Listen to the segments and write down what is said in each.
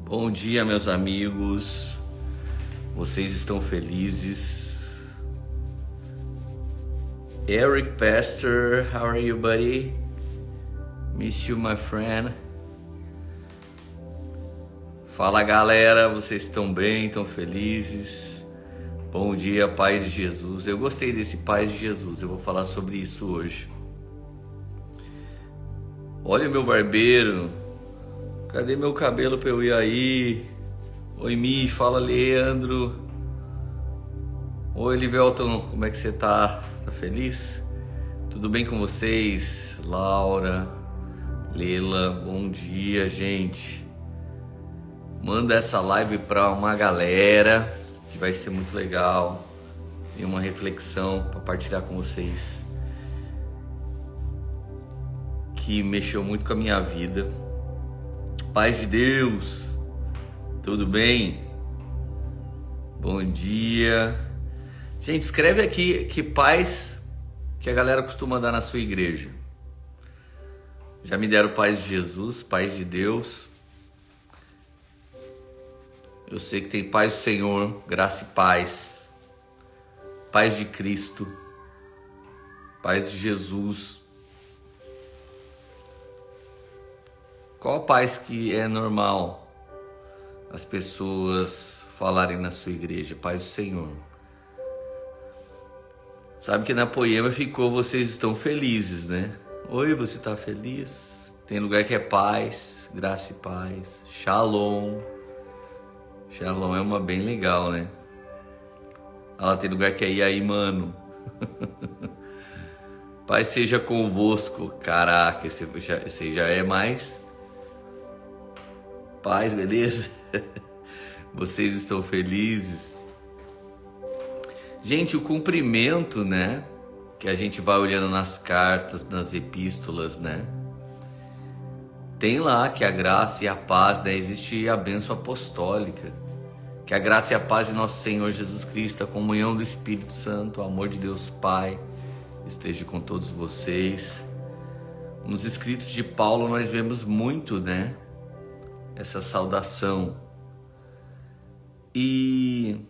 Bom dia, meus amigos. Vocês estão felizes? Eric Pastor, how are you, buddy? Miss you, my friend. Fala, galera. Vocês estão bem? Estão felizes? Bom dia, paz de Jesus. Eu gostei desse paz de Jesus. Eu vou falar sobre isso hoje. Olha o meu barbeiro. Cadê meu cabelo pra eu ir aí? Oi, Mi, fala, Leandro. Oi, Livelton, como é que você tá? Tá feliz? Tudo bem com vocês? Laura, Lela, bom dia, gente. Manda essa live pra uma galera que vai ser muito legal. Tem uma reflexão pra partilhar com vocês que mexeu muito com a minha vida. Paz de Deus, tudo bem? Bom dia. Gente, escreve aqui que paz que a galera costuma dar na sua igreja. Já me deram paz de Jesus, paz de Deus. Eu sei que tem paz do Senhor, graça e paz. Paz de Cristo, paz de Jesus. Qual a paz que é normal as pessoas falarem na sua igreja? Paz do Senhor. Sabe que na poema ficou vocês estão felizes, né? Oi, você tá feliz? Tem lugar que é paz, graça e paz. Shalom. Shalom é uma bem legal, né? Ela tem lugar que é e aí, mano. Paz seja convosco. Caraca, esse já é mais... Paz, beleza? Vocês estão felizes? Gente, o cumprimento, né? Que a gente vai olhando nas cartas, nas epístolas, né? Tem lá que a graça e a paz, né? Existe a bênção apostólica. Que a graça e a paz de nosso Senhor Jesus Cristo, a comunhão do Espírito Santo, o amor de Deus Pai, esteja com todos vocês. Nos escritos de Paulo nós vemos muito, né? Essa saudação. E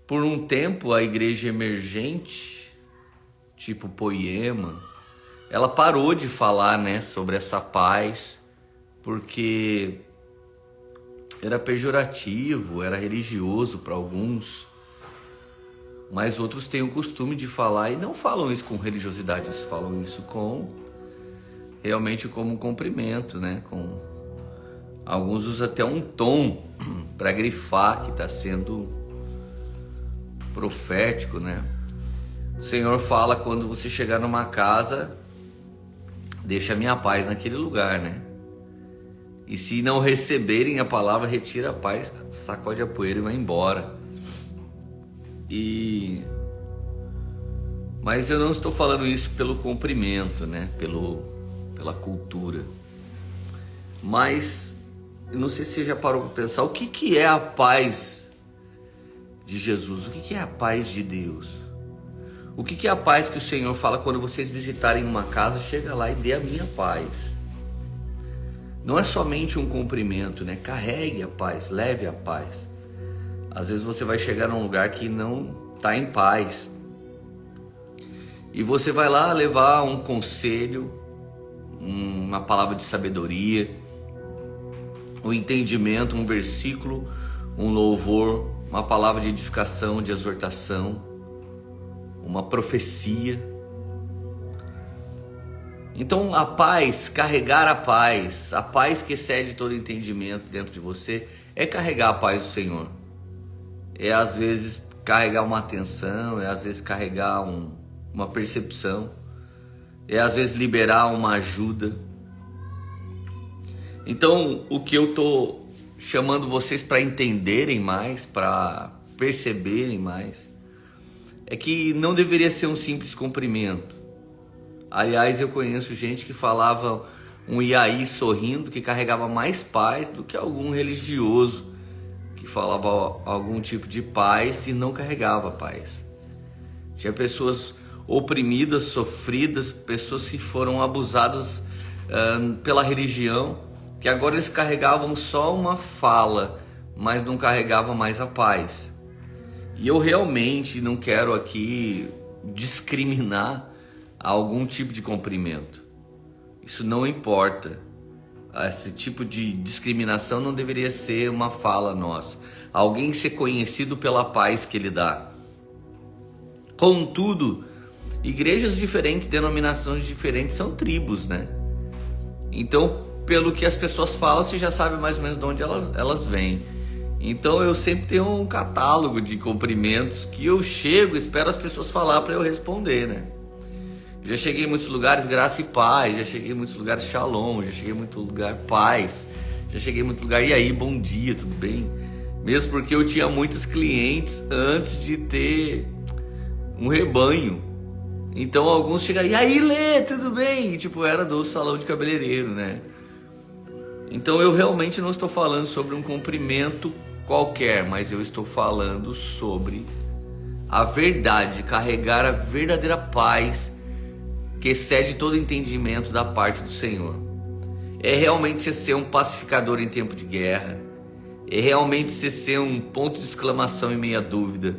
por um tempo a igreja emergente, tipo Poema, ela parou de falar, né, sobre essa paz, porque era pejorativo, era religioso para alguns, mas outros têm o costume de falar e não falam isso com religiosidade, eles falam isso com realmente como um cumprimento, né, com alguns usam até um tom para grifar que está sendo profético, né? O Senhor fala quando você chegar numa casa, deixa a minha paz naquele lugar, né? E se não receberem a palavra, retira a paz, sacode a poeira e vai embora. Mas eu não estou falando isso pelo cumprimento, né? Pela cultura. Mas eu não sei se você já parou para pensar o que é a paz de Jesus, o que é a paz de Deus, o que é a paz que o Senhor fala quando vocês visitarem uma casa, chega lá e dê a minha paz. Não é somente um cumprimento, né? Carregue a paz, leve a paz. Às vezes você vai chegar num lugar que não está em paz e você vai lá levar um conselho, uma palavra de sabedoria, um entendimento, um versículo, um louvor, uma palavra de edificação, de exortação, uma profecia. Então a paz, carregar a paz que excede todo entendimento dentro de você, é carregar a paz do Senhor. É às vezes carregar uma atenção, é às vezes carregar uma percepção, é às vezes liberar uma ajuda. Então, o que eu estou chamando vocês para entenderem mais, para perceberem mais, é que não deveria ser um simples cumprimento. Aliás, eu conheço gente que falava um iaí sorrindo, que carregava mais paz do que algum religioso que falava algum tipo de paz e não carregava paz. Tinha pessoas oprimidas, sofridas, pessoas que foram abusadas pela religião, que agora eles carregavam só uma fala, mas não carregavam mais a paz. E eu realmente não quero aqui discriminar algum tipo de comprimento. Isso não importa. Esse tipo de discriminação não deveria ser uma fala nossa. Alguém ser conhecido pela paz que ele dá. Contudo, igrejas diferentes, denominações diferentes são tribos, né? Então, pelo que as pessoas falam, você já sabe mais ou menos de onde elas vêm. Então eu sempre tenho um catálogo de cumprimentos que eu chego, espero as pessoas falar para eu responder, né? Já cheguei em muitos lugares graça e paz, já cheguei em muitos lugares shalom, já cheguei em muito lugar paz, já cheguei em muito lugar e aí, bom dia, tudo bem? Mesmo porque eu tinha muitos clientes antes de ter um rebanho. Então alguns chegavam, e aí Lê, tudo bem? E, tipo, era do salão de cabeleireiro, né? Então eu realmente não estou falando sobre um cumprimento qualquer, mas eu estou falando sobre a verdade, carregar a verdadeira paz que excede todo entendimento da parte do Senhor. É realmente você ser um pacificador em tempo de guerra, é realmente você ser um ponto de exclamação em meia dúvida,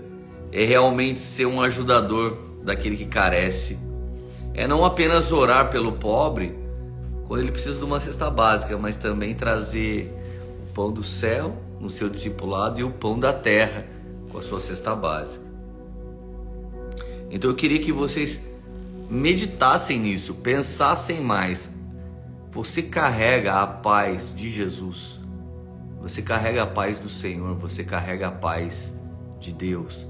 é realmente ser um ajudador daquele que carece, é não apenas orar pelo pobre quando ele precisa de uma cesta básica, mas também trazer o pão do céu no seu discipulado e o pão da terra com a sua cesta básica. Então eu queria que vocês meditassem nisso, pensassem mais. Você carrega a paz de Jesus, você carrega a paz do Senhor, você carrega a paz de Deus,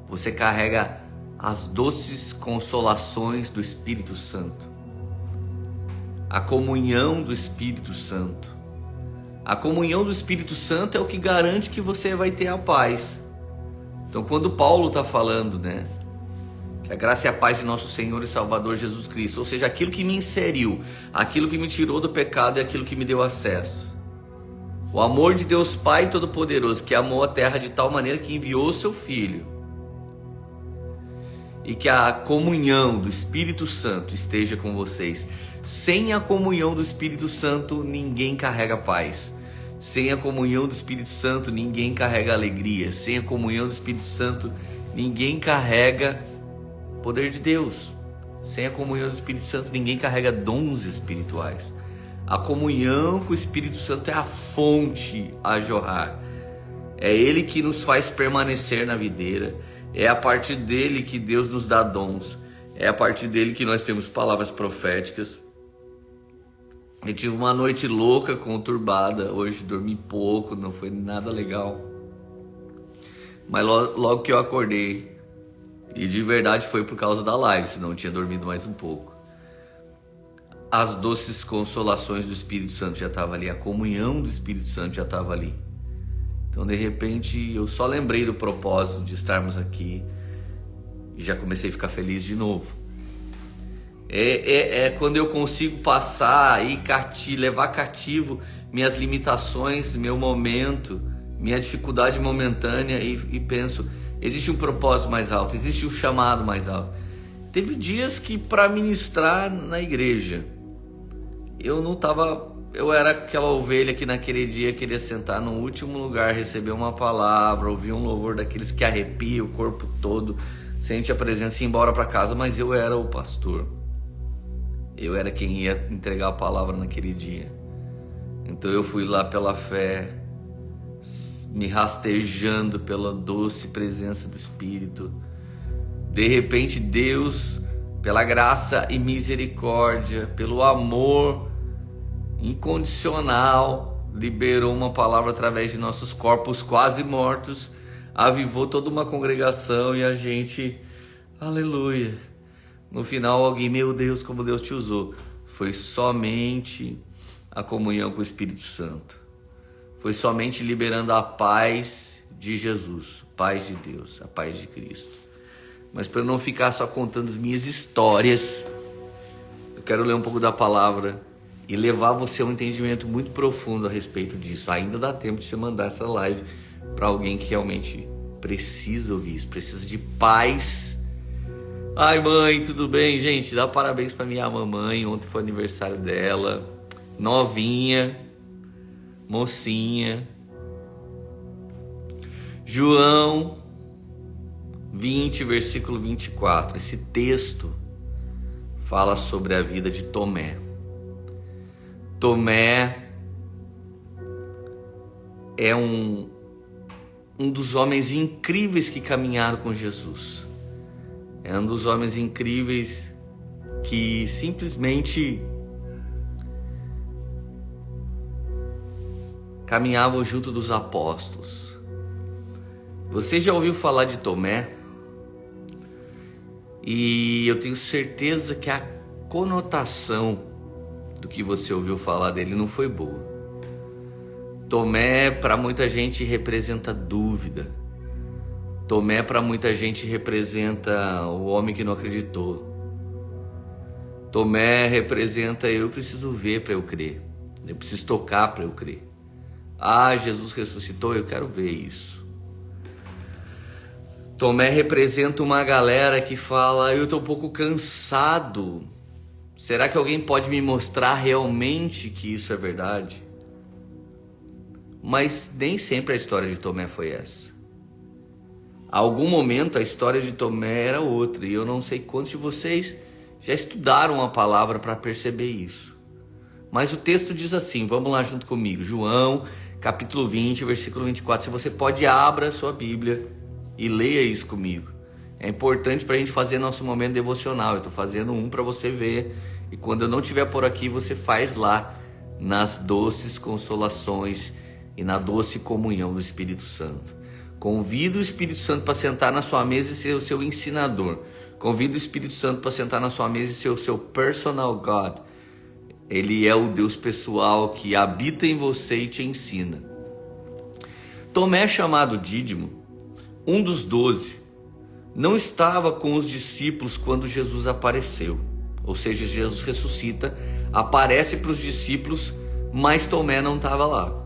você carrega as doces consolações do Espírito Santo, a comunhão do Espírito Santo. A comunhão do Espírito Santo é o que garante que você vai ter a paz. Então quando Paulo está falando, né, que a graça e a paz de nosso Senhor e Salvador Jesus Cristo, ou seja, aquilo que me inseriu, aquilo que me tirou do pecado e aquilo que me deu acesso. O amor de Deus Pai Todo-Poderoso, que amou a terra de tal maneira que enviou o seu Filho. E que a comunhão do Espírito Santo esteja com vocês. Sem a comunhão do Espírito Santo, ninguém carrega paz. Sem a comunhão do Espírito Santo, ninguém carrega alegria. Sem a comunhão do Espírito Santo, ninguém carrega poder de Deus. Sem a comunhão do Espírito Santo, ninguém carrega dons espirituais. A comunhão com o Espírito Santo é a fonte a jorrar. É Ele que nos faz permanecer na videira. É a partir dele que Deus nos dá dons. É a partir dele que nós temos palavras proféticas. Eu tive uma noite louca, conturbada. Hoje dormi pouco, não foi nada legal. Mas logo que eu acordei, e de verdade foi por causa da live, senão eu tinha dormido mais um pouco. As doces consolações do Espírito Santo já estavam ali, a comunhão do Espírito Santo já estava ali. Então de repente eu só lembrei do propósito de estarmos aqui e já comecei a ficar feliz de novo. É quando eu consigo passar e levar cativo minhas limitações, meu momento, minha dificuldade momentânea e penso, existe um propósito mais alto, existe um chamado mais alto. Teve dias que para ministrar na igreja, eu era aquela ovelha que naquele dia queria sentar no último lugar, receber uma palavra, ouvir um louvor daqueles que arrepia o corpo todo, sente a presença e ir embora para casa, mas eu era o pastor. Eu era quem ia entregar a palavra naquele dia. Então eu fui lá pela fé, me rastejando pela doce presença do Espírito. De repente Deus, pela graça e misericórdia, pelo amor incondicional, liberou uma palavra através de nossos corpos quase mortos, avivou toda uma congregação e a gente, aleluia. No final alguém, meu Deus, como Deus te usou. Foi somente a comunhão com o Espírito Santo. Foi somente liberando a paz de Jesus, a paz de Deus, a paz de Cristo. Mas para eu não ficar só contando as minhas histórias, eu quero ler um pouco da palavra e levar você a um entendimento muito profundo a respeito disso. Ainda dá tempo de você mandar essa live para alguém que realmente precisa ouvir isso, precisa de paz. Ai mãe, tudo bem, gente? Dá parabéns para minha mamãe, ontem foi aniversário dela, novinha. mocinha. João 20, versículo 24. Esse texto fala sobre a vida de Tomé. Tomé é um dos homens incríveis que caminharam com Jesus. É um dos homens incríveis que simplesmente caminhavam junto dos apóstolos. Você já ouviu falar de Tomé? E eu tenho certeza que a conotação do que você ouviu falar dele não foi boa. Tomé para muita gente representa dúvida. Tomé para muita gente representa o homem que não acreditou. Tomé representa eu preciso ver para eu crer. Eu preciso tocar para eu crer. Ah, Jesus ressuscitou, eu quero ver isso. Tomé representa uma galera que fala, eu estou um pouco cansado. Será que alguém pode me mostrar realmente que isso é verdade? Mas nem sempre a história de Tomé foi essa. A algum momento a história de Tomé era outra. E eu não sei quantos de vocês já estudaram a palavra para perceber isso. Mas o texto diz assim, vamos lá junto comigo. João, capítulo 20, versículo 24. Se você pode, abra a sua Bíblia e leia isso comigo. É importante para a gente fazer nosso momento devocional. Eu estou fazendo um para você ver. E quando eu não estiver por aqui, você faz lá nas doces consolações e na doce comunhão do Espírito Santo. Convida o Espírito Santo para sentar na sua mesa e ser o seu ensinador. Convida o Espírito Santo para sentar na sua mesa e ser o seu personal God. Ele é o Deus pessoal que habita em você e te ensina. Tomé, chamado Dídimo, um dos 12, não estava com os discípulos quando Jesus apareceu. Ou seja, Jesus ressuscita, aparece para os discípulos, mas Tomé não estava lá.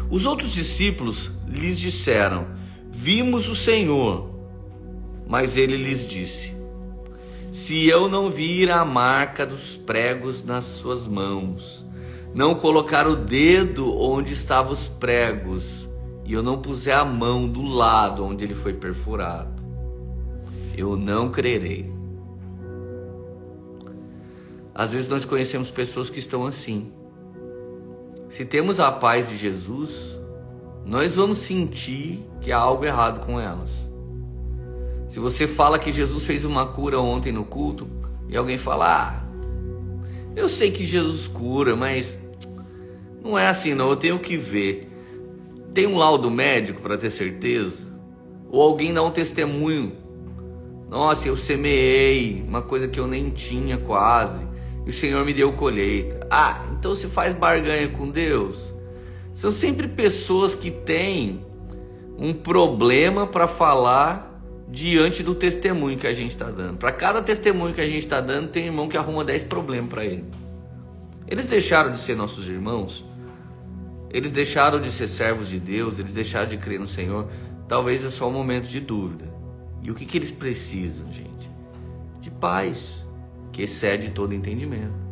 Os outros discípulos lhes disseram, vimos o Senhor. Mas ele lhes disse, se eu não vir a marca dos pregos nas suas mãos, não colocar o dedo onde estavam os pregos, e eu não puser a mão do lado onde ele foi perfurado, eu não crerei. Às vezes nós conhecemos pessoas que estão assim. Se temos a paz de Jesus, nós vamos sentir que há algo errado com elas. Se você fala que Jesus fez uma cura ontem no culto, e alguém fala, eu sei que Jesus cura, mas não é assim não, eu tenho que ver. Tem um laudo médico para ter certeza? Ou alguém dá um testemunho, nossa, eu semeei uma coisa que eu nem tinha quase, e o Senhor me deu colheita. Então você faz barganha com Deus? São sempre pessoas que têm um problema para falar diante do testemunho que a gente está dando. Para cada testemunho que a gente está dando, tem irmão que arruma 10 problemas para ele. Eles deixaram de ser nossos irmãos? Eles deixaram de ser servos de Deus? Eles deixaram de crer no Senhor? Talvez é só um momento de dúvida. E o que eles precisam, gente? De paz, que excede todo entendimento.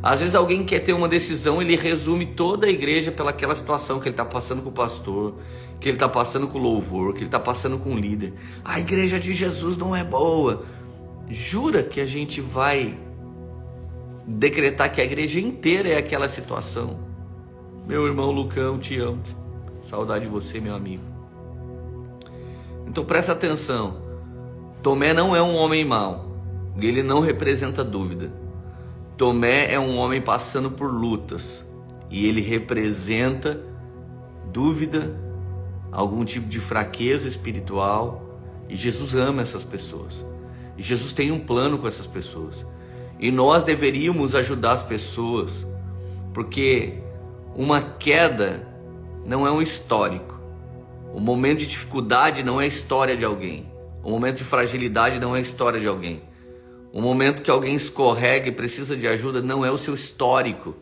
Às vezes alguém quer ter uma decisão, ele resume toda a igreja pelaquela situação que ele está passando com o pastor, que ele está passando com o louvor, que ele está passando com o líder. A igreja de Jesus não é boa. Jura que a gente vai decretar que a igreja inteira é aquela situação? Meu irmão Lucão, te amo. Saudade de você, meu amigo. Então presta atenção. Tomé não é um homem mau. Ele não representa dúvida. Tomé é um homem passando por lutas e ele representa dúvida, algum tipo de fraqueza espiritual, e Jesus ama essas pessoas. E Jesus tem um plano com essas pessoas. E nós deveríamos ajudar as pessoas, porque uma queda não é um histórico. O momento de dificuldade não é a história de alguém. O momento de fragilidade não é a história de alguém. O momento que alguém escorrega e precisa de ajuda não é o seu histórico.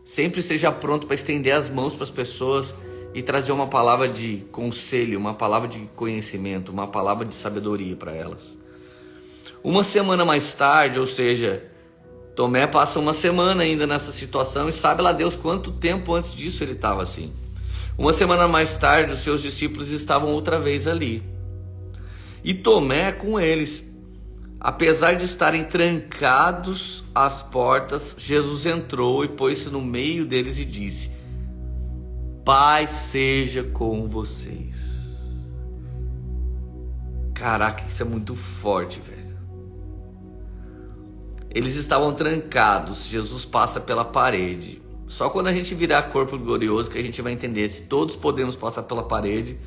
Sempre esteja pronto para estender as mãos para as pessoas e trazer uma palavra de conselho, uma palavra de conhecimento, uma palavra de sabedoria para elas. Uma semana mais tarde, ou seja, Tomé passa uma semana ainda nessa situação e sabe lá Deus quanto tempo antes disso ele estava assim. Uma semana mais tarde, os seus discípulos estavam outra vez ali. E Tomé com eles. Apesar de estarem trancados as portas, Jesus entrou e pôs-se no meio deles e disse: paz seja com vocês. Caraca, isso é muito forte, velho. Eles estavam trancados, Jesus passa pela parede. Só quando a gente virar corpo glorioso que a gente vai entender se todos podemos passar pela parede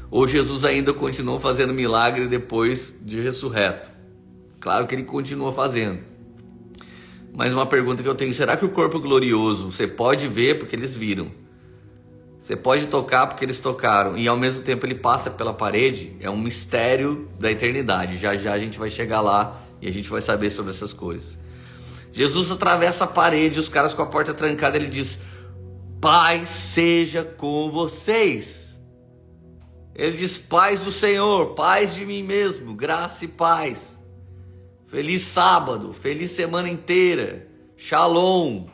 ou Jesus ainda continuou fazendo milagre depois de ressurreto. Claro que ele continua fazendo. Mas uma pergunta que eu tenho, será que o corpo glorioso você pode ver porque eles viram? Você pode tocar porque eles tocaram e ao mesmo tempo ele passa pela parede? É um mistério da eternidade. Já já a gente vai chegar lá e a gente vai saber sobre essas coisas. Jesus atravessa a parede, os caras com a porta trancada, ele diz: paz seja com vocês. Ele diz: paz do Senhor, paz de mim mesmo, graça e paz. Feliz sábado, feliz semana inteira, shalom.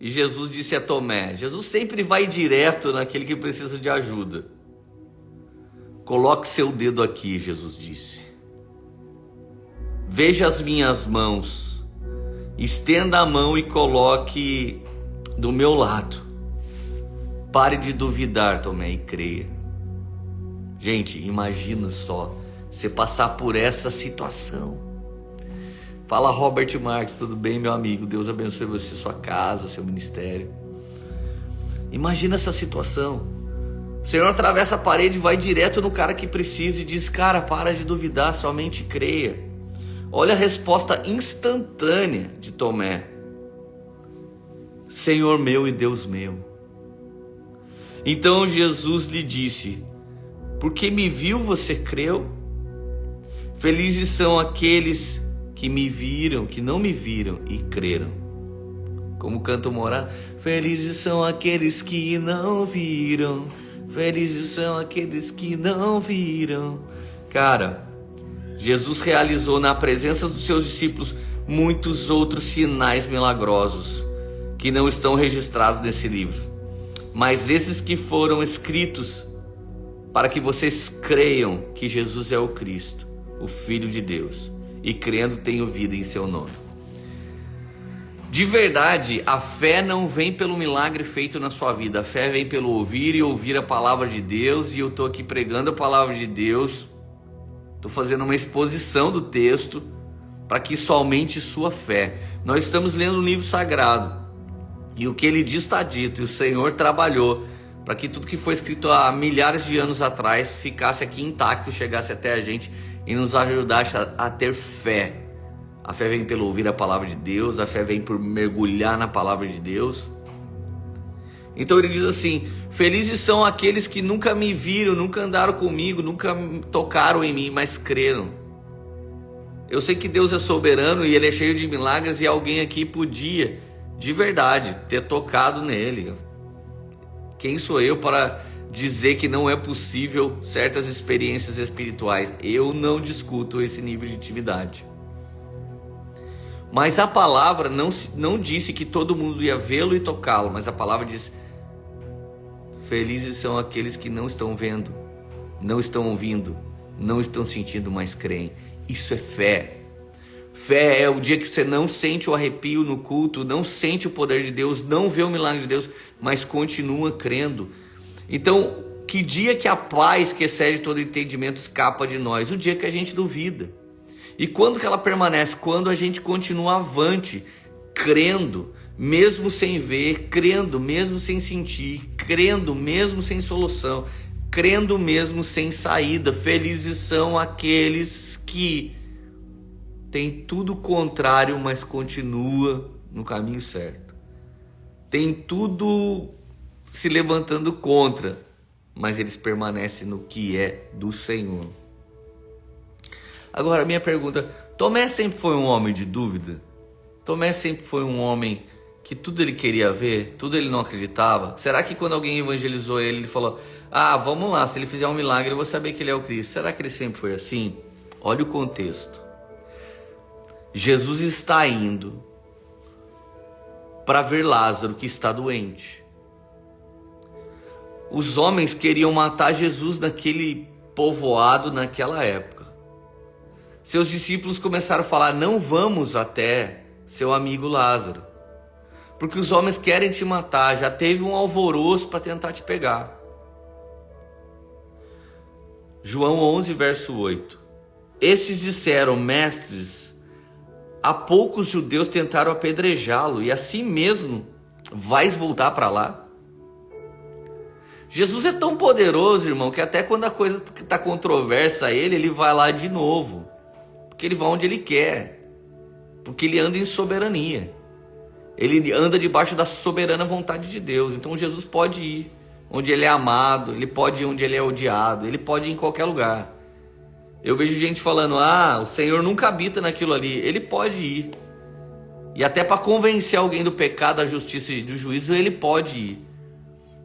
E Jesus disse a Tomé, Jesus sempre vai direto naquele que precisa de ajuda. Coloque seu dedo aqui, Jesus disse. Veja as minhas mãos, estenda a mão e coloque do meu lado. Pare de duvidar, Tomé, e creia. Gente, imagina só, você passar por essa situação. Fala Robert Marques, tudo bem, meu amigo? Deus abençoe você, sua casa, seu ministério. Imagina essa situação. O Senhor atravessa a parede, vai direto no cara que precisa e diz: cara, para de duvidar, somente creia. Olha a resposta instantânea de Tomé: Senhor meu e Deus meu. Então Jesus lhe disse: porque me viu, você creu? Felizes são aqueles que me viram, que não me viram e creram. Como canta o Morá: felizes são aqueles que não viram, felizes são aqueles que não viram. Cara, Jesus realizou na presença dos seus discípulos muitos outros sinais milagrosos que não estão registrados nesse livro, mas esses que foram escritos para que vocês creiam que Jesus é o Cristo, o Filho de Deus, e crendo tenham vida em seu nome. De verdade, a fé não vem pelo milagre feito na sua vida, a fé vem pelo ouvir e ouvir a palavra de Deus, e eu estou aqui pregando a palavra de Deus, estou fazendo uma exposição do texto, para que isso aumente sua fé. Nós estamos lendo um livro sagrado, e o que ele diz está dito, e o Senhor trabalhou para que tudo que foi escrito há milhares de anos atrás ficasse aqui intacto, chegasse até a gente e nos ajudasse a ter fé. A fé vem pelo ouvir a palavra de Deus, a fé vem por mergulhar na palavra de Deus. Então ele diz assim: felizes são aqueles que nunca me viram, nunca andaram comigo, nunca tocaram em mim, mas creram. Eu sei que Deus é soberano e Ele é cheio de milagres, e alguém aqui podia, de verdade, ter tocado nele. Quem sou eu para dizer que não é possível certas experiências espirituais? Eu não discuto esse nível de intimidade. Mas a palavra não disse que todo mundo ia vê-lo e tocá-lo, mas a palavra diz: felizes são aqueles que não estão vendo, não estão ouvindo, não estão sentindo, mas creem. Isso é fé. Fé é o dia que você não sente o arrepio no culto, não sente o poder de Deus, não vê o milagre de Deus, mas continua crendo. Então, que dia que a paz que excede todo entendimento escapa de nós? O dia que a gente duvida. E quando que ela permanece? Quando a gente continua avante, crendo, mesmo sem ver, crendo, mesmo sem sentir, crendo, mesmo sem solução, crendo mesmo sem saída. Felizes são aqueles que tem tudo contrário, mas continua no caminho certo. Tem tudo se levantando contra, mas eles permanecem no que é do Senhor. Agora, minha pergunta: Tomé sempre foi um homem de dúvida? Tomé sempre foi um homem que tudo ele queria ver, tudo ele não acreditava? Será que quando alguém evangelizou ele, ele falou: ah, vamos lá, se ele fizer um milagre eu vou saber que ele é o Cristo? Será que ele sempre foi assim? Olha o contexto. Jesus está indo para ver Lázaro que está doente. Os homens queriam matar Jesus naquele povoado naquela época. Seus discípulos começaram a falar: não vamos até seu amigo Lázaro, porque os homens querem te matar, já teve um alvoroço para tentar te pegar. João 11, verso 8. Esses disseram: mestres, há poucos judeus tentaram apedrejá-lo, e assim mesmo vais voltar para lá? Jesus é tão poderoso, irmão, que até quando a coisa está controversa a ele vai lá de novo. Porque ele vai onde ele quer. Porque ele anda em soberania. Ele anda debaixo da soberana vontade de Deus. Então Jesus pode ir onde ele é amado, ele pode ir onde ele é odiado, ele pode ir em qualquer lugar. Eu vejo gente falando: o Senhor nunca habita naquilo ali. Ele pode ir. E até para convencer alguém do pecado, da justiça e do juízo, ele pode ir.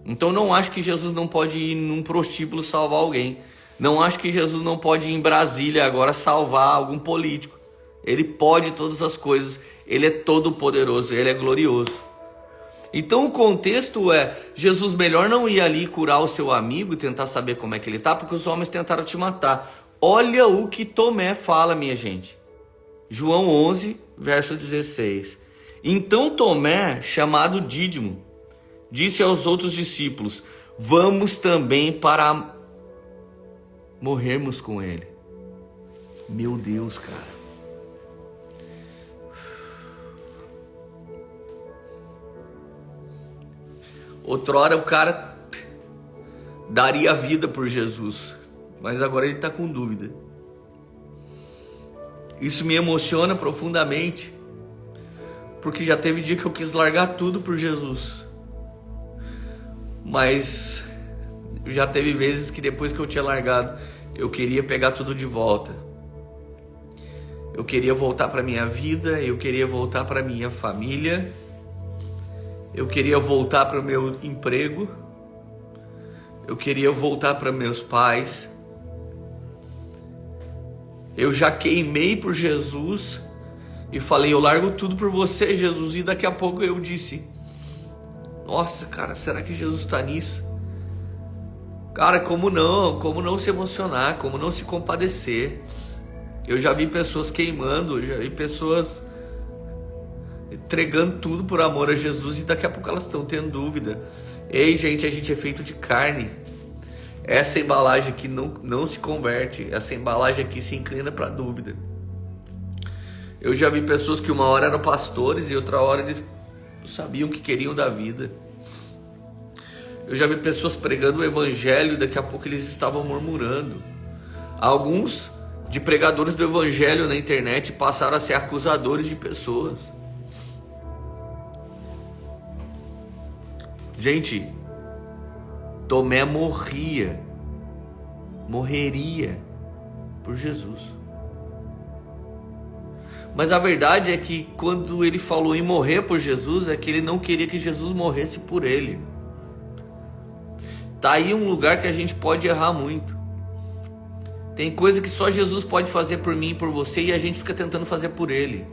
Então não acho que Jesus não pode ir num prostíbulo salvar alguém. Não acho que Jesus não pode ir em Brasília agora salvar algum político. Ele pode todas as coisas. Ele é todo poderoso, ele é glorioso. Então o contexto é: Jesus, melhor não ir ali curar o seu amigo e tentar saber como é que ele está, porque os homens tentaram te matar. Olha o que Tomé fala, minha gente. João 11, verso 16. Então Tomé, chamado Dídimo, disse aos outros discípulos: vamos também para morrermos com ele. Meu Deus, cara. Outrora o cara daria a vida por Jesus, mas agora ele está com dúvida. Isso me emociona profundamente, porque já teve dia que eu quis largar tudo por Jesus. Mas já teve vezes que depois que eu tinha largado, eu queria pegar tudo de volta. Eu queria voltar para minha vida, eu queria voltar para minha família, eu queria voltar para o meu emprego, eu queria voltar para meus pais. Eu já queimei por Jesus e falei: eu largo tudo por você, Jesus. E daqui a pouco eu disse: nossa, cara, será que Jesus está nisso? Cara, como não se emocionar, como não se compadecer? Eu já vi pessoas queimando, eu já vi pessoas entregando tudo por amor a Jesus, e daqui a pouco elas estão tendo dúvida. Ei, gente, a gente é feito de carne. Essa embalagem aqui não se converte, essa embalagem aqui se inclina para a dúvida. Eu já vi pessoas que uma hora eram pastores e outra hora eles sabiam o que queriam da vida. Eu já vi pessoas pregando o evangelho e daqui a pouco eles estavam murmurando. Alguns de pregadores do evangelho na internet passaram a ser acusadores de pessoas. Gente, Tomé morreria por Jesus. Mas a verdade é que quando ele falou em morrer por Jesus, é que ele não queria que Jesus morresse por ele. Tá aí um lugar que a gente pode errar muito. Tem coisa que só Jesus pode fazer por mim e por você, e a gente fica tentando fazer por ele.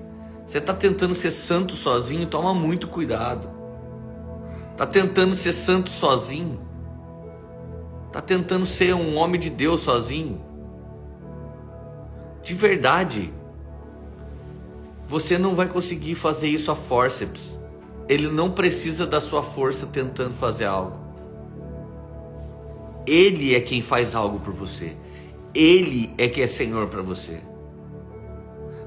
Você tá tentando ser santo sozinho? Toma muito cuidado. Tá tentando ser santo sozinho? Tá tentando ser um homem de Deus sozinho? De verdade, você não vai conseguir fazer isso a forceps. Ele não precisa da sua força tentando fazer algo. Ele é quem faz algo por você. Ele é que é Senhor para você.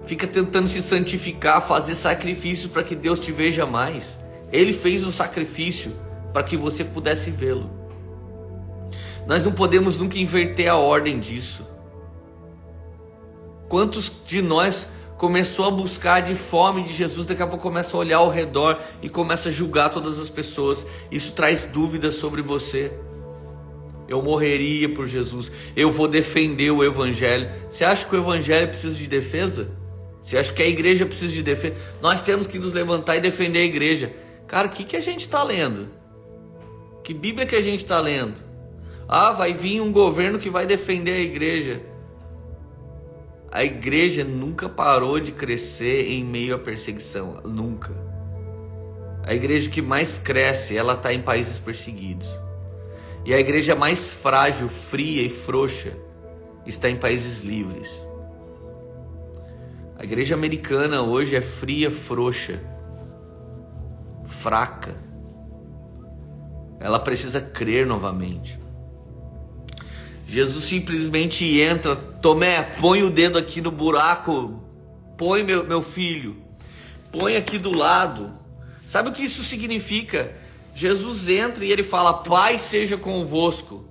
Fica tentando se santificar, fazer sacrifício para que Deus te veja mais. Ele fez um sacrifício para que você pudesse vê-lo. Nós não podemos nunca inverter a ordem disso. Quantos de nós começou a buscar de fome de Jesus, daqui a pouco começa a olhar ao redor e começa a julgar todas as pessoas? Isso traz dúvidas sobre você. Eu morreria por Jesus, eu vou defender o evangelho. Você acha que o evangelho precisa de defesa? Você acha que a igreja precisa de defesa? Nós temos que nos levantar e defender a igreja. Cara, o que a gente está lendo? Que Bíblia que a gente está lendo? Vai vir um governo que vai defender a igreja. A igreja nunca parou de crescer em meio à perseguição, nunca. A igreja que mais cresce, ela está em países perseguidos. E a igreja mais frágil, fria e frouxa está em países livres. A igreja americana hoje é fria, frouxa, fraca. Ela precisa crer novamente. Jesus simplesmente entra, Tomé, põe o dedo aqui no buraco, põe meu filho, põe aqui do lado. Sabe o que isso significa? Jesus entra e ele fala, Pai seja convosco.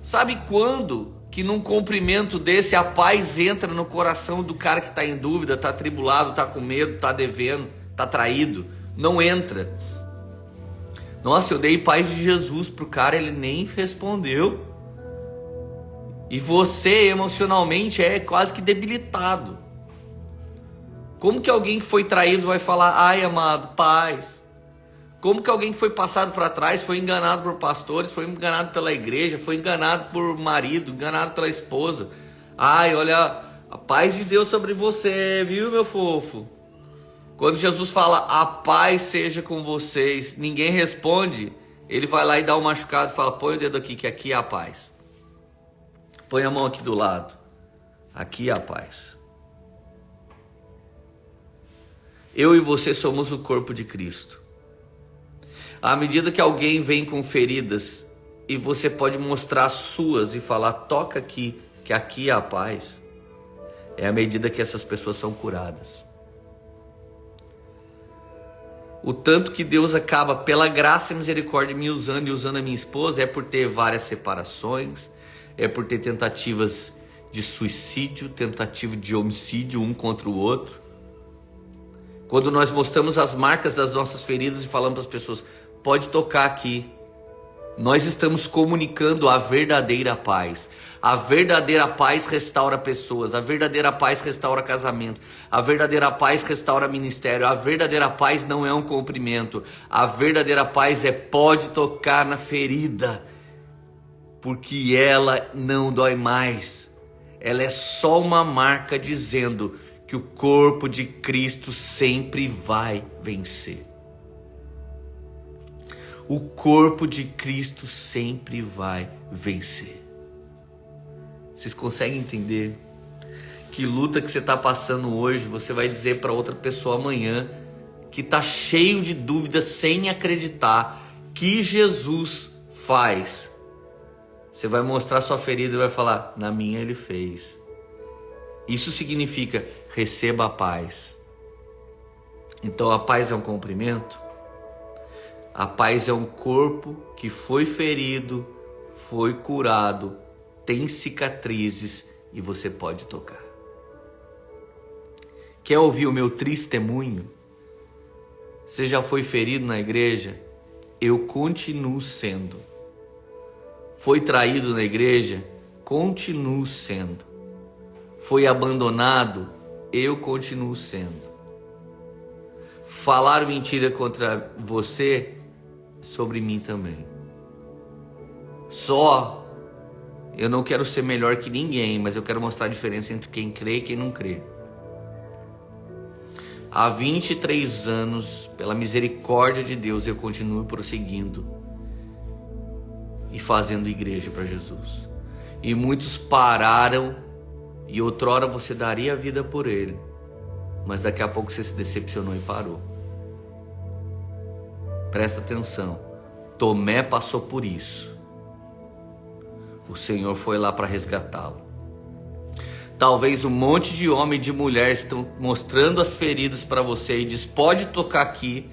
Sabe quando que num cumprimento desse a paz entra no coração do cara que está em dúvida, está atribulado, está com medo, está devendo, está traído? Não entra. Nossa, eu dei paz de Jesus pro cara, ele nem respondeu. E você emocionalmente é quase que debilitado. Como que alguém que foi traído vai falar, ai amado, paz? Como que alguém que foi passado para trás, foi enganado por pastores, foi enganado pela igreja, foi enganado por marido, enganado pela esposa? Ai, olha, a paz de Deus sobre você, viu, meu fofo? Quando Jesus fala, a paz seja com vocês, ninguém responde, ele vai lá e dá um machucado e fala, põe o dedo aqui, que aqui é a paz. Põe a mão aqui do lado, aqui é a paz. Eu e você somos o corpo de Cristo. À medida que alguém vem com feridas e você pode mostrar as suas e falar, toca aqui, que aqui é a paz, é à medida que essas pessoas são curadas. O tanto que Deus acaba, pela graça e misericórdia, me usando e usando a minha esposa, é por ter várias separações, é por ter tentativas de suicídio, tentativa de homicídio um contra o outro. Quando nós mostramos as marcas das nossas feridas e falamos para as pessoas, pode tocar aqui. Nós estamos comunicando a verdadeira paz. A verdadeira paz restaura pessoas. A verdadeira paz restaura casamento. A verdadeira paz restaura ministério. A verdadeira paz não é um cumprimento. A verdadeira paz é pode tocar na ferida, porque ela não dói mais. Ela é só uma marca dizendo que o corpo de Cristo sempre vai vencer. O corpo de Cristo sempre vai vencer. Vocês conseguem entender? Que luta que você está passando hoje, você vai dizer para outra pessoa amanhã, que está cheio de dúvidas, sem acreditar que Jesus faz. Você vai mostrar sua ferida e vai falar, na minha ele fez. Isso significa, receba a paz. Então a paz é um cumprimento? A paz é um corpo que foi ferido, foi curado, tem cicatrizes e você pode tocar. Quer ouvir o meu testemunho? Você já foi ferido na igreja? Eu continuo sendo. Foi traído na igreja? Continuo sendo. Foi abandonado? Eu continuo sendo. Falaram mentira contra você? Sobre mim também. Só eu não quero ser melhor que ninguém, mas eu quero mostrar a diferença entre quem crê e quem não crê. Há 23 anos, pela misericórdia de Deus, eu continuo prosseguindo e fazendo igreja para Jesus. E muitos pararam, e outrora você daria a vida por ele, mas daqui a pouco você se decepcionou e parou. Presta atenção, Tomé passou por isso. O Senhor foi lá para resgatá-lo. Talvez um monte de homem e de mulher estão mostrando as feridas para você e diz, pode tocar aqui,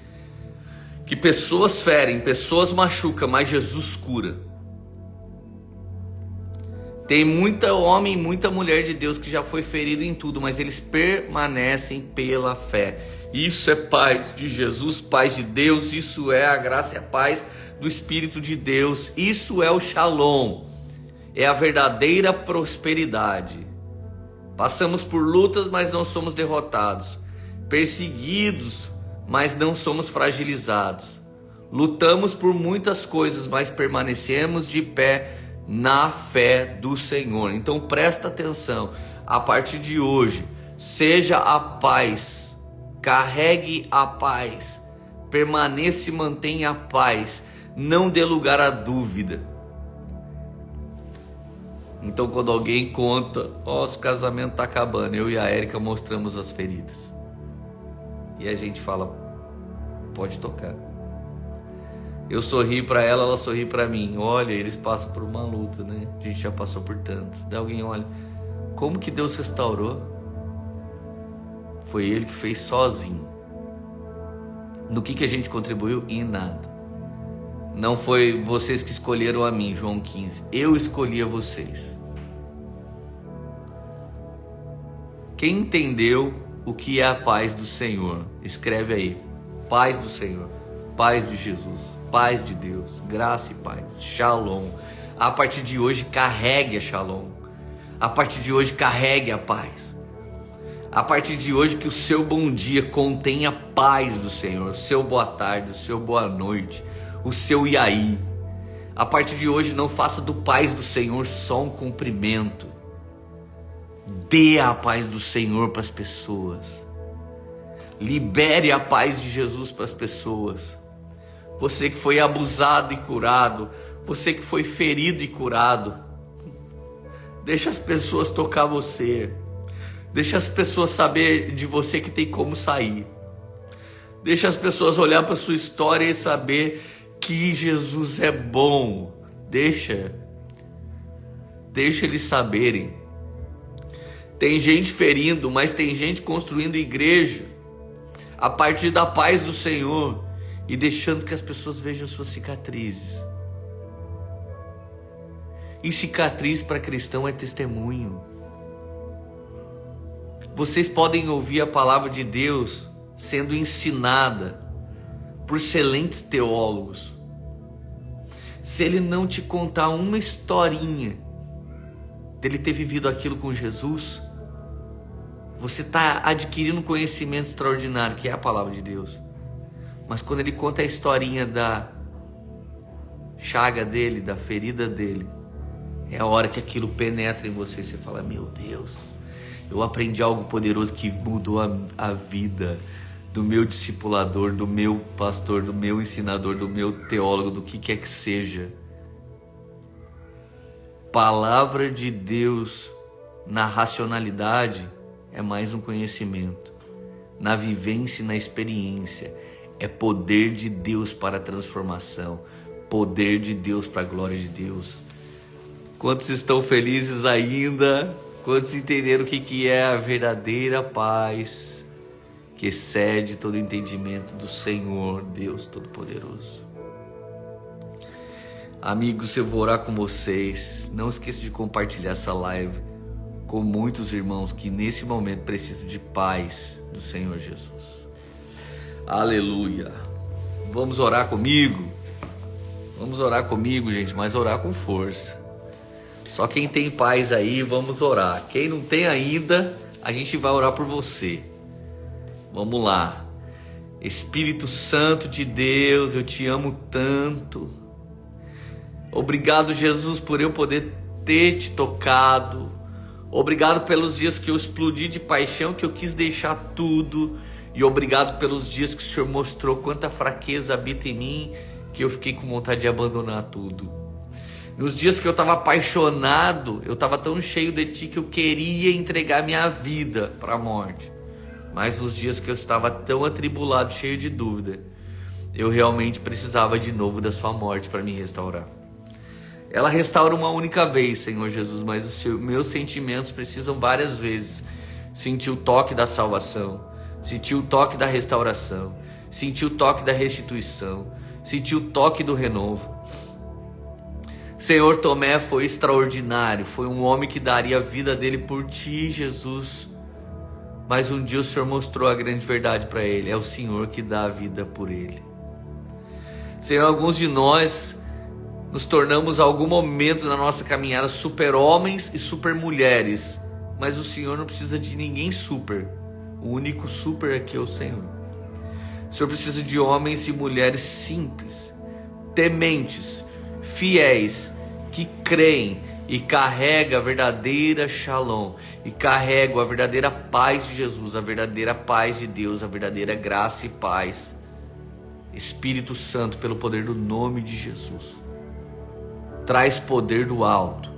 que pessoas ferem, pessoas machucam, mas Jesus cura. Tem muita homem e muita mulher de Deus que já foi ferido em tudo, mas eles permanecem pela fé. Isso é paz de Jesus, paz de Deus, isso é a graça e a paz do Espírito de Deus, isso é o Shalom, é a verdadeira prosperidade. Passamos por lutas, mas não somos derrotados, perseguidos, mas não somos fragilizados. Lutamos por muitas coisas, mas permanecemos de pé na fé do Senhor. Então presta atenção, A partir de hoje, seja a paz, carregue a paz, permaneça e mantenha a paz, não dê lugar à dúvida. Então quando alguém conta, nosso casamento está acabando, eu e a Érica mostramos as feridas. E a gente fala, pode tocar. Eu sorri para ela, ela sorri para mim. Olha, eles passam por uma luta, né? A gente já passou por tantas. Daí alguém olha, como que Deus restaurou? Foi Ele que fez sozinho. No que a gente contribuiu? Em nada. Não foi vocês que escolheram a mim, João 15. Eu escolhi a vocês. Quem entendeu o que é a paz do Senhor? Escreve aí. Paz do Senhor. Paz de Jesus. Paz de Deus. Graça e paz. Shalom. A partir de hoje, carregue a shalom. A partir de hoje, carregue a paz. A partir de hoje, que o seu bom dia contenha a paz do Senhor. O seu boa tarde, o seu boa noite, o seu iaí. A partir de hoje, não faça do paz do Senhor só um cumprimento. Dê a paz do Senhor para as pessoas. Libere a paz de Jesus para as pessoas. Você que foi abusado e curado, você que foi ferido e curado, deixa as pessoas tocar você. Deixa as pessoas saber de você que tem como sair. Deixa as pessoas olhar para a sua história e saber que Jesus é bom. Deixa eles saberem. Tem gente ferindo, mas tem gente construindo igreja a partir da paz do Senhor e deixando que as pessoas vejam suas cicatrizes. E cicatriz para cristão é testemunho. Vocês podem ouvir a palavra de Deus sendo ensinada por excelentes teólogos. Se ele não te contar uma historinha dele ter vivido aquilo com Jesus, você está adquirindo um conhecimento extraordinário, que é a palavra de Deus. Mas quando ele conta a historinha da chaga dele, da ferida dele, é a hora que aquilo penetra em você e você fala, meu Deus, eu aprendi algo poderoso que mudou a vida do meu discipulador, do meu pastor, do meu ensinador, do meu teólogo, do que quer que seja. Palavra de Deus na racionalidade é mais um conhecimento. Na vivência e na experiência é poder de Deus para a transformação, poder de Deus para a glória de Deus. Quantos estão felizes ainda? Quantos entenderam o que é a verdadeira paz que excede todo entendimento do Senhor, Deus Todo-Poderoso? Amigos, eu vou orar com vocês. Não esqueça de compartilhar essa live com muitos irmãos que nesse momento precisam de paz do Senhor Jesus. Aleluia. Vamos orar comigo? Vamos orar comigo, gente, mas orar com força. Só quem tem paz aí, vamos orar. Quem não tem ainda, a gente vai orar por você. Vamos lá. Espírito Santo de Deus, eu te amo tanto. Obrigado, Jesus, por eu poder ter te tocado. Obrigado pelos dias que eu explodi de paixão, que eu quis deixar tudo. E obrigado pelos dias que o Senhor mostrou quanta fraqueza habita em mim, que eu fiquei com vontade de abandonar tudo. Nos dias que eu estava apaixonado, eu estava tão cheio de Ti que eu queria entregar minha vida para a morte. Mas nos dias que eu estava tão atribulado, cheio de dúvida, eu realmente precisava de novo da Sua morte para me restaurar. Ela restaura uma única vez, Senhor Jesus, mas os meus sentimentos precisam várias vezes sentir o toque da salvação, sentir o toque da restauração, sentir o toque da restituição, sentir o toque do renovo. Senhor, Tomé foi extraordinário, foi um homem que daria a vida dele por Ti, Jesus. Mas um dia o Senhor mostrou a grande verdade para ele, é o Senhor que dá a vida por ele. Senhor, alguns de nós nos tornamos a algum momento na nossa caminhada super-homens e super-mulheres, mas o Senhor não precisa de ninguém super, o único super aqui é o Senhor. O Senhor precisa de homens e mulheres simples, tementes, fiéis, que creem, e carrega a verdadeira shalom, e carrego a verdadeira paz de Jesus, a verdadeira paz de Deus, a verdadeira graça e paz. Espírito Santo, pelo poder do nome de Jesus, traz poder do alto,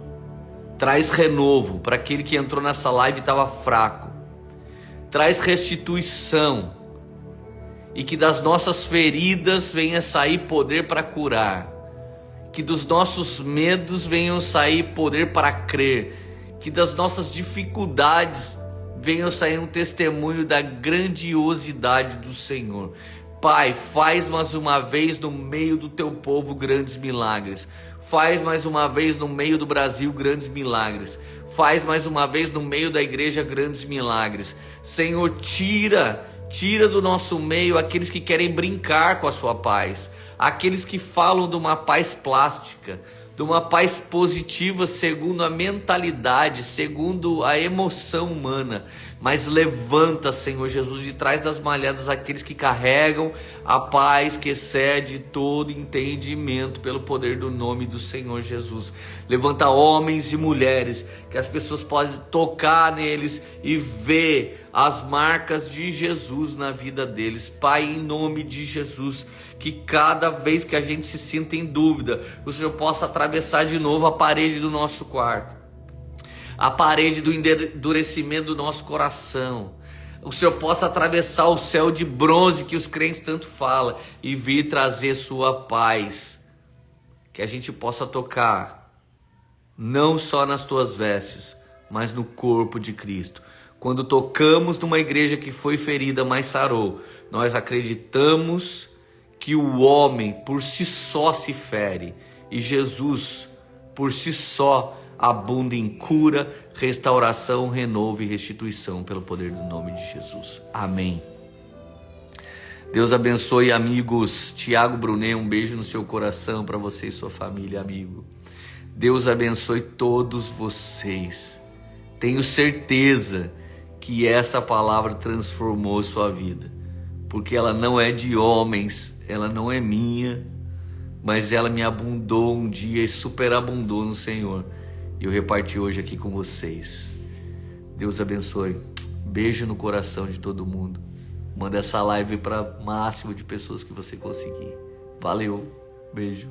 traz renovo para aquele que entrou nessa live e estava fraco, traz restituição, e que das nossas feridas venha sair poder para curar, que dos nossos medos venham sair poder para crer, que das nossas dificuldades venham sair um testemunho da grandiosidade do Senhor. Pai, faz mais uma vez no meio do teu povo grandes milagres. Faz mais uma vez no meio do Brasil grandes milagres. Faz mais uma vez no meio da igreja grandes milagres. Senhor, tira do nosso meio aqueles que querem brincar com a sua paz. Aqueles que falam de uma paz plástica, de uma paz positiva segundo a mentalidade, segundo a emoção humana. Mas levanta, Senhor Jesus, de trás das malhadas aqueles que carregam a paz que excede todo entendimento pelo poder do nome do Senhor Jesus. Levanta homens e mulheres que as pessoas podem tocar neles e ver as marcas de Jesus na vida deles. Pai, em nome de Jesus, que cada vez que a gente se sinta em dúvida, o Senhor possa atravessar de novo a parede do nosso quarto, a parede do endurecimento do nosso coração. O Senhor possa atravessar o céu de bronze que os crentes tanto falam e vir trazer sua paz. Que a gente possa tocar não só nas tuas vestes, mas no corpo de Cristo. Quando tocamos numa igreja que foi ferida, mas sarou, nós acreditamos que o homem por si só se fere e Jesus por si só abunda em cura, restauração, renovo e restituição pelo poder do nome de Jesus. Amém. Deus abençoe, amigos. Tiago Brunet, um beijo no seu coração para você e sua família, amigo. Deus abençoe todos vocês. Tenho certeza que essa palavra transformou sua vida, porque ela não é de homens, ela não é minha, mas ela me abundou um dia e superabundou no Senhor. E eu reparti hoje aqui com vocês. Deus abençoe. Beijo no coração de todo mundo. Manda essa live para o máximo de pessoas que você conseguir. Valeu. Beijo.